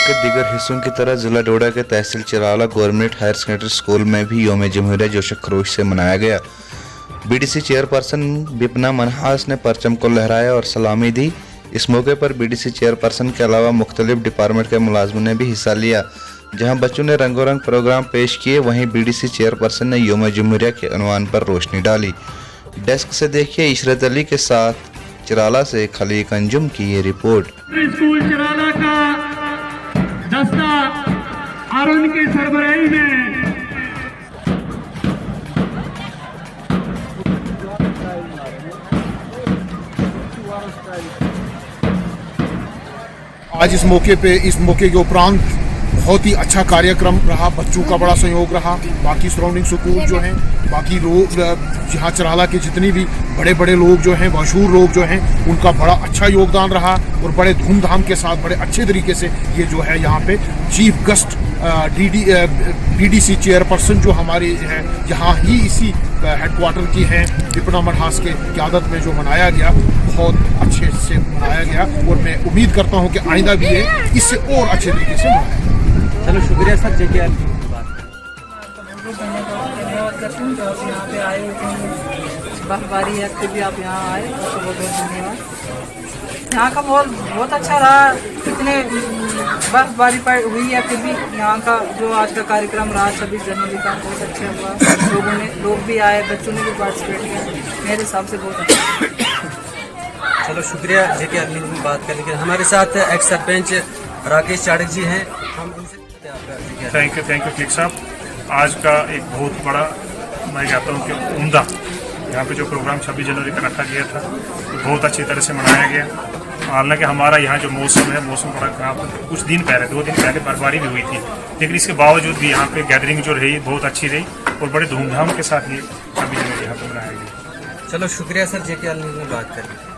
के दीगर हिस्सों की तरह जिला डोडा के तहसील Chirala government higher secondary school में भी यौम जमहूरिया जोश खरोश से मनाया गया। बीडीसी चेयरपर्सन विपना मनहास ने परचम को लहराया और सलामी दी। इस मौके पर बीडीसी चेयरपर्सन के अलावा मुख्तलिफ डिपार्टमेंट के मुलाजमों ने भी हिस्सा लिया। जहां बच्चों ने रंगोरंग प्रोग्राम पेश किए, वहीं बीडीसी चेयरपर्सन ने यौम जमहूरिया के उन्वान पर रोशनी डाली। डेस्क से देखिए इशरत अली के साथ चिराला से खलीक अंजुम की ये रिपोर्ट। स्कूल चिराला का दस्ता और उनकी सरबराही में आज इस मौके के उपरांत बहुत ही अच्छा कार्यक्रम रहा। बच्चों का बड़ा सहयोग रहा। बाकी सराउंडिंग स्कूल जो हैं, बाकी लोग यहाँ चिराला के जितने भी बड़े बड़े लोग जो हैं, मशहूर लोग जो हैं, उनका बड़ा अच्छा योगदान रहा और बड़े धूमधाम के साथ बड़े अच्छे तरीके से ये जो है यहाँ पे चीफ गेस्ट बीडीसी चेयरपर्सन जो हमारे हैं यहाँ ही इसी हेडक्वार्टर की हैं विपना मनहास के क़यादत में जो मनाया गया, बहुत अच्छे से मनाया गया और मैं उम्मीद करता हूँ कि आइंदा भी ये इससे और अच्छे तरीके से मनाया। चलो शुक्रिया सर जेके आपकी बात करती हूँ। तो आप यहाँ पे आए बर्फबारी है फिर भी आप यहाँ आए, आपको बहुत बहुत धन्यवाद। यहाँ का माहौल बहुत अच्छा रहा। इतने बर्फबारी हुई है फिर भी यहाँ का जो आज का कार्यक्रम रहा 26 जनवरी का बहुत अच्छा हुआ। लोग भी आए, बच्चों ने भी पार्टिसिपेट किया, मेरे हिसाब से बहुत अच्छा। चलो शुक्रिया जेके आपने बात करने के। हमारे साथ एक्स सरपंच राकेश चाड़क जी हैं, हम उनसे थैंक यू क्लिक साहब। आज का एक बहुत बड़ा, मैं कहता हूँ कि उम्दा यहाँ पे जो प्रोग्राम 26 जनवरी का रखा गया था बहुत अच्छी तरह से मनाया गया। हालांकि हमारा यहाँ जो मौसम है, मौसम बड़ा खराब, कुछ दिन पहले 2 दिन पहले बर्फबारी भी हुई थी, लेकिन इसके बावजूद भी यहाँ पे गैदरिंग जो रही बहुत अच्छी रही और बड़े धूमधाम के साथ ये 26 जनवरी यहाँ पर मनाया गया। चलो शुक्रिया सर जेके आपने बात करी।